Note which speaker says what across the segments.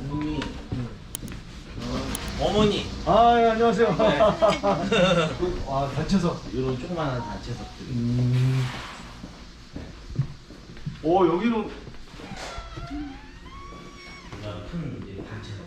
Speaker 1: 문이 어머니.
Speaker 2: 아, 예, 안녕하세요.
Speaker 1: 네.
Speaker 2: 아, 단체석.
Speaker 1: 이런 조그마한 단체석들.
Speaker 2: 오, 여기는
Speaker 1: 큰 이제 단체석.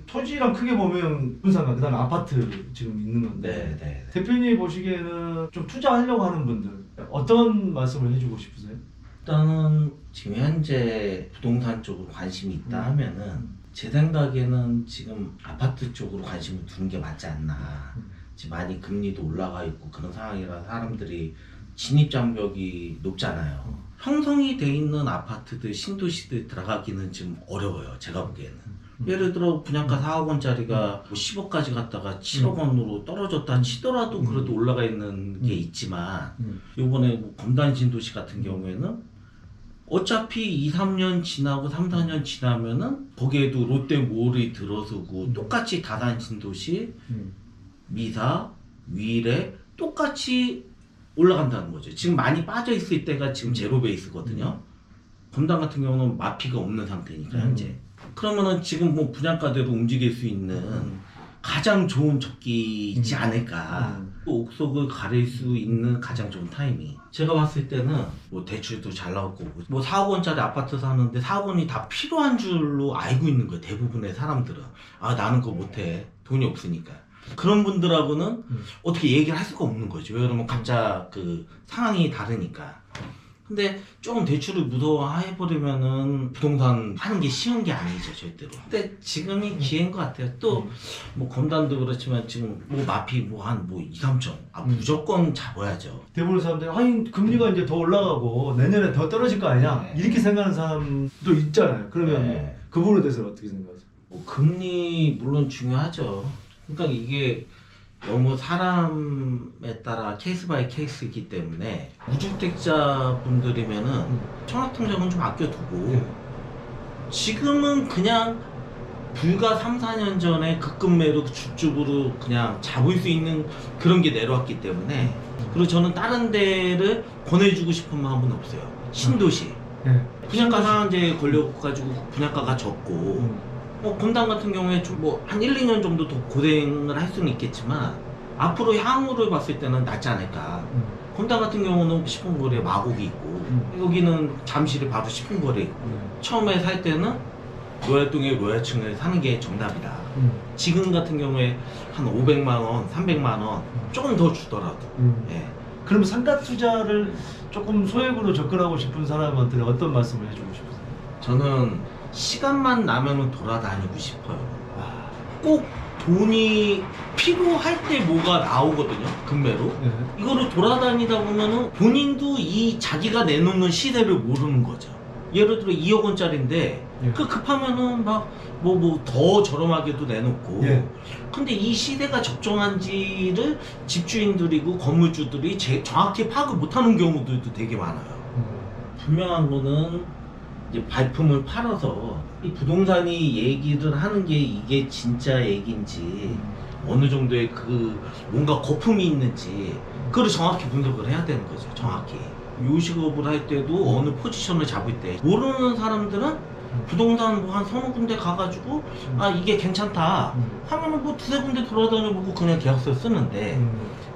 Speaker 2: 토지랑 크게 보면 분산가 그다음에 아파트 지금 있는 건데.
Speaker 1: 네.
Speaker 2: 대표님 보시기에는 좀 투자하려고 하는 분들 어떤 말씀을 해주고 싶으세요?
Speaker 1: 일단은 지금 현재 부동산 쪽으로 관심이 있다 하면은 제 생각에는 지금 아파트 쪽으로 관심을 두는 게 맞지 않나. 지금 많이 금리도 올라가 있고 그런 상황이라 사람들이 진입 장벽이 높잖아요. 형성이 돼 있는 아파트들, 신도시들 들어가기는 좀 어려워요. 제가 보기에는. 예를 들어 분양가 4억 원짜리가 10억까지 갔다가 7억 원으로 떨어졌다 치더라도 그래도 올라가 있는 게 있지만 요번에 뭐 검단 신도시 같은 경우에는 어차피 2, 3년 지나고 3, 4년 지나면은 거기에도 롯데몰이 들어서고 똑같이 다산 신도시, 미사, 위례 똑같이 올라간다는 거죠. 지금 많이 빠져 있을 때가 지금 제로 베이스거든요. 검단 같은 경우는 마피가 없는 상태니까 현재. 그러면은 지금 뭐 분양가대로 움직일 수 있는 가장 좋은 적기이지 않을까. 또 옥석을 가릴 수 있는 가장 좋은 타이밍. 제가 봤을 때는 뭐 대출도 잘 나올 거고 뭐 4억 원짜리 아파트 사는데 4억 원이 다 필요한 줄로 알고 있는 거예요. 대부분의 사람들은. 아 나는 그거 못해. 돈이 없으니까. 그런 분들하고는 어떻게 얘기를 할 수가 없는 거죠. 왜냐면 각자 그 상황이 다르니까. 근데 조금 대출을 무서워해버리면은 부동산 하는 게 쉬운 게 아니죠, 절대로. 근데 지금이 기회인 것 같아요. 또, 뭐, 검단도 그렇지만 지금 뭐, 마피 뭐, 한 뭐, 2, 3천. 아, 무조건 잡아야죠.
Speaker 2: 대부분 사람들이 아니 금리가 이제 더 올라가고 내년에 더 떨어질 거 아니냐 이렇게 생각하는 사람도 있잖아요. 그러면
Speaker 1: 네.
Speaker 2: 그 부분에 대해서는 어떻게 생각하세요?
Speaker 1: 뭐, 금리, 물론 중요하죠. 그러니까 이게 너무 사람에 따라 케이스 바이 케이스이기 때문에 무주택자 분들이면은 청약통장은 좀 아껴두고 지금은 그냥 불과 3, 4년 전에 급급매로 주축으로 그냥 잡을 수 있는 그런 게 내려왔기 때문에 그리고 저는 다른 데를 권해주고 싶은 마음은 없어요. 신도시. 분양가 상한제에 걸려가지고 분양가가 적고 검단 같은 경우에 좀 뭐 한 1, 2년 정도 더 고생을 할 수는 있겠지만 앞으로 향후를 봤을 때는 낫지 않을까. 검단 같은 경우는 10분 거리에 마곡이 있고 여기는 잠실이 바로 10분 거리에 있고 처음에 살 때는 로얄동에 로얄층을 사는 게 정답이다. 지금 같은 경우에 한 500만 원, 300만 원 조금 더 주더라도 예.
Speaker 2: 그럼 상가 투자를 조금 소액으로 접근하고 싶은 사람한테는 어떤 말씀을 해주고 싶으세요?
Speaker 1: 저는 시간만 나면은 돌아다니고 싶어요. 꼭 돈이 필요할 때 뭐가 나오거든요. 급매로. 이거를 돌아다니다 보면은 본인도 이 자기가 내놓는 시세를 모르는 거죠. 예를 들어 2억 원짜리인데 그 급하면은 막 뭐 더 저렴하게도 내놓고 근데 이 시세가 적정한지를 집주인들이고 건물주들이 정확히 파악을 못하는 경우들도 되게 많아요. 분명한 거는 이제 발품을 팔아서 이 부동산이 얘기를 하는 게 이게 진짜 얘기인지 어느 정도의 그 뭔가 거품이 있는지 그걸 정확히 분석을 해야 되는 거죠. 정확히 요식업을 할 때도 어느 포지션을 잡을 때 모르는 사람들은 부동산 뭐 한 서너 군데 가가지고 아 이게 괜찮다 하면은 뭐 두세 군데 돌아다녀보고 그냥 계약서 쓰는데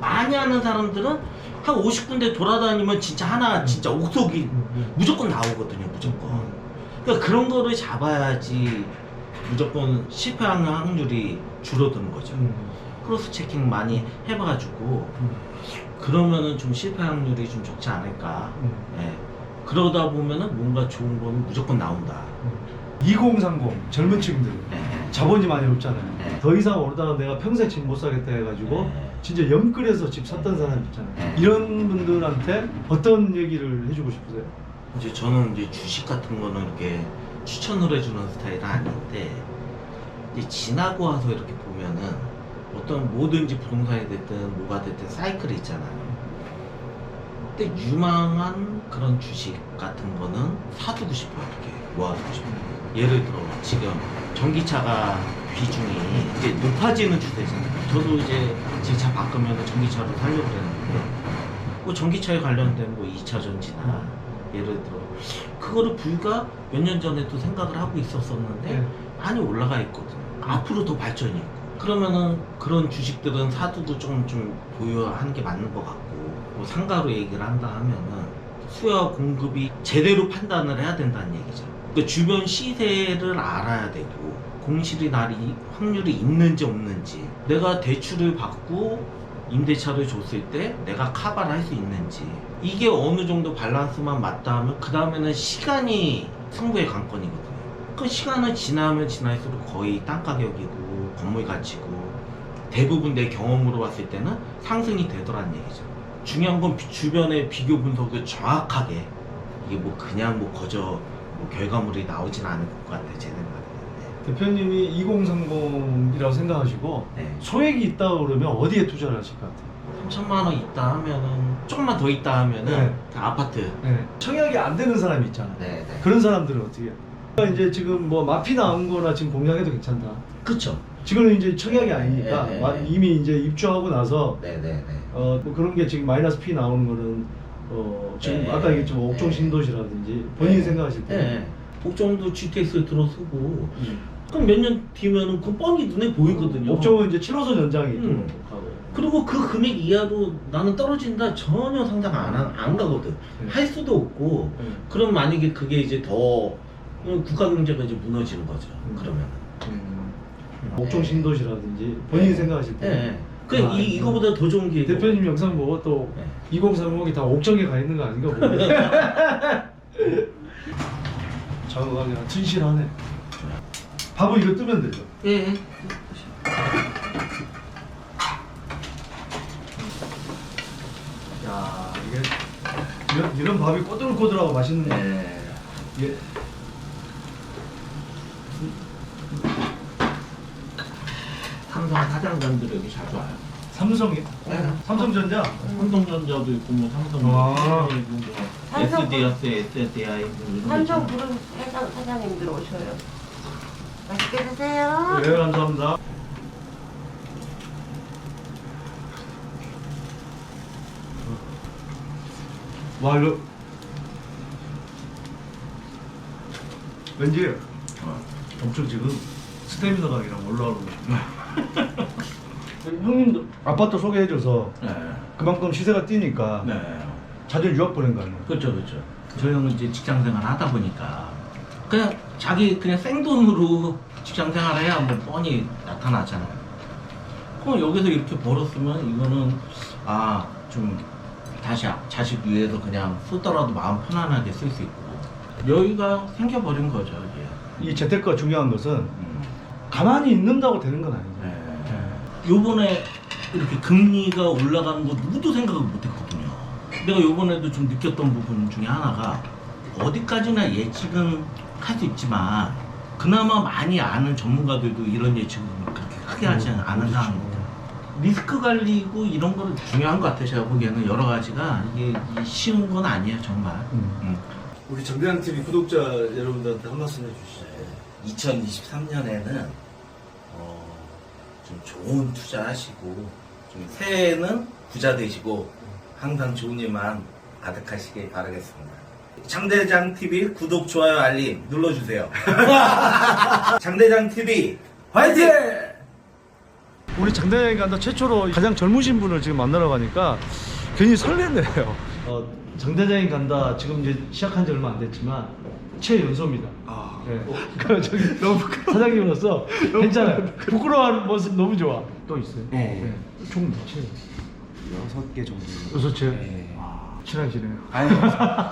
Speaker 1: 많이 하는 사람들은 한 50군데 돌아다니면 진짜 하나 진짜 옥석이 무조건 나오거든요. 무조건. 그러니까 그런 거를 잡아야지 무조건 실패하는 확률이 줄어드는 거죠. 크로스 체킹 많이 해봐가지고 그러면은 좀 실패 확률이 좀 적지 않을까. 예. 그러다 보면은 뭔가 좋은 거는 무조건 나온다.
Speaker 2: 2030 젊은 층들 자본이 많이 없잖아요.
Speaker 1: 네.
Speaker 2: 더 이상 오르다가 내가 평생 집 못 사겠다 해가지고 진짜 영끌해서 집 샀던 사람 있잖아요. 이런 분들한테 어떤 얘기를 해주고 싶으세요?
Speaker 1: 이제 저는 이제 주식 같은 거는 이렇게 추천을 해주는 스타일은 아닌데 이제 지나고 와서 이렇게 보면은 어떤 뭐든지 부동산이 됐든 뭐가 됐든 사이클이 있잖아요. 근데 유망한 그런 주식 같은 거는 사두고 싶어요. 이렇게 모아두고 싶어요. 예를 들어 지금 전기차가 비중이 이제 높아지는 추세잖아요. 저도 이제 제 차 바꾸면 전기차로 살려고 그랬는데 뭐 전기차에 관련된 뭐 2차 전지나 예를 들어 그거를 불과 몇 년 전에도 생각을 하고 있었었는데
Speaker 2: 네.
Speaker 1: 많이 올라가 있거든요. 앞으로 더 발전이 있고 그러면은 그런 주식들은 사두고 좀 보유하는 게 맞는 것 같고 뭐 상가로 얘기를 한다 하면은 수요와 공급이 제대로 판단을 해야 된다는 얘기죠. 그러니까 주변 시세를 알아야 되고 공실이 날이 확률이 있는지 없는지 내가 대출을 받고 임대차를 줬을 때 내가 커버를 할 수 있는지 이게 어느 정도 밸런스만 맞다 하면 그 다음에는 시간이 승부의 관건이거든요. 그 시간을 지나면 지날수록 거의 땅 가격이고 건물 가치고 대부분 내 경험으로 봤을 때는 상승이 되더란 얘기죠. 중요한 건 주변의 비교 분석을 정확하게 이게 뭐 그냥 뭐 거저 뭐 결과물이 나오진 않을 것 같아요. 제 생각에는.
Speaker 2: 대표님이 2030이라고 생각하시고
Speaker 1: 네.
Speaker 2: 소액이 있다 그러면 어디에 투자를 하실 것 같아요?
Speaker 1: 3천만 원 있다 하면은 조금만 더 있다 하면은
Speaker 2: 네.
Speaker 1: 그 아파트.
Speaker 2: 네. 청약이 안 되는 사람이 있잖아요.
Speaker 1: 네.
Speaker 2: 그런 사람들은 어떻게 해요? 그러니까 이제 지금 뭐 마피 나온 거나 지금 공략해도 괜찮다.
Speaker 1: 그쵸.
Speaker 2: 지금은 이제 청약이 아니니까
Speaker 1: 네.
Speaker 2: 이미 이제 입주하고 나서
Speaker 1: 네네네.
Speaker 2: 뭐 그런 게 지금 마이너스 P 나오는 거는 지금
Speaker 1: 네.
Speaker 2: 아까 얘기했지만 옥종
Speaker 1: 네.
Speaker 2: 신도시라든지 본인이 생각하실 때
Speaker 1: 네. 옥정도 GTX 들어서고 그럼 몇 년 뒤면은 그 뻔히 눈에 보이거든요.
Speaker 2: 옥종은 이제 7호선 연장이 또 가고
Speaker 1: 그리고 그 금액 이하로 나는 떨어진다 전혀 상상 안 가거든.
Speaker 2: 네.
Speaker 1: 할 수도 없고.
Speaker 2: 네.
Speaker 1: 그럼 만약에 그게 이제 더 국가 경제가 이제 무너지는 거죠. 그러면.
Speaker 2: 옥종
Speaker 1: 네.
Speaker 2: 신도시라든지 본인이
Speaker 1: 네.
Speaker 2: 생각하실 때
Speaker 1: 네. 그 이거보다 더 좋은 게
Speaker 2: 대표님 영상 보고 또
Speaker 1: 네.
Speaker 2: 2030이 다 옥정에 가 있는 거 아닌가 보네. 정확하게 진실하네. 밥은 이거 뜨면 되죠.
Speaker 1: 예.
Speaker 2: 야 이게 이런 밥이 꼬들꼬들하고 맛있는 거.
Speaker 1: 네.
Speaker 2: 이게
Speaker 1: 삼성 사장님들이 여기 자주 와요.
Speaker 2: 삼성이?
Speaker 1: 네.
Speaker 2: 삼성전자?
Speaker 1: 삼성전자도 있고 뭐 삼성도
Speaker 2: 아.
Speaker 1: 있고 뭐
Speaker 3: 삼성
Speaker 1: SDI 뭐 이런 거
Speaker 3: 삼성
Speaker 1: 있잖아요.
Speaker 3: 부른 사장님들 오셔요. 맛있게 드세요.
Speaker 2: 네 감사합니다. 와 이거 왠지 엄청 지금 스태미너가 그냥 올라오는 거. 형님도 아파트 소개해줘서
Speaker 1: 네.
Speaker 2: 그만큼 시세가 뛰니까
Speaker 1: 네.
Speaker 2: 자주 유학 보낸 거 아니에요?
Speaker 1: 그렇죠, 그렇죠. 저 형은 이제 직장 생활 하다 보니까 그냥 자기 그냥 생돈으로 직장 생활해야 뭐 뻔히 나타나잖아요. 그럼 여기서 이렇게 벌었으면 이거는 좀 다시 자식 위해서 그냥 쓰더라도 마음 편안하게 쓸 수 있고 여유가 생겨버린 거죠, 이게.
Speaker 2: 이 재테크가 중요한 것은 가만히 있는다고 되는 건 아니죠.
Speaker 1: 네. 요번에 이렇게 금리가 올라가는 거 누구도 생각을 못 했거든요. 내가 요번에도 좀 느꼈던 부분 중에 하나가 어디까지나 예측은 할 수 있지만 그나마 많이 아는 전문가들도 이런 예측은 그렇게 크게 하지 않은 상황입니다. 리스크 관리고 이런 거는 중요한 것 같아요. 제가 보기에는 여러 가지가 이게 쉬운 건 아니에요, 정말.
Speaker 2: 우리 정대한 TV 구독자 여러분들한테 한 말씀 해주시죠.
Speaker 1: 2023년에는 좀 좋은 투자하시고 좀 새해에는 부자 되시고 항상 좋은 일만 가득하시길 바라겠습니다. 장대장 TV 구독, 좋아요, 알림 눌러주세요. 장대장 TV 화이팅!
Speaker 2: 우리 장대장이 간다 최초로 가장 젊으신 분을 지금 만나러 가니까 괜히 설레네요. 장대장이 간다 지금 이제 시작한 지 얼마 안 됐지만 최연소입니다. 네. 저기 너무 사장님으로서 괜찮아요. 부끄러워하는 모습 너무 좋아. 또 있어요?
Speaker 4: 네.
Speaker 2: 총 몇채?
Speaker 4: 6개 정도.
Speaker 2: 6채?
Speaker 4: 네.
Speaker 2: 친하시네요.
Speaker 4: 아유.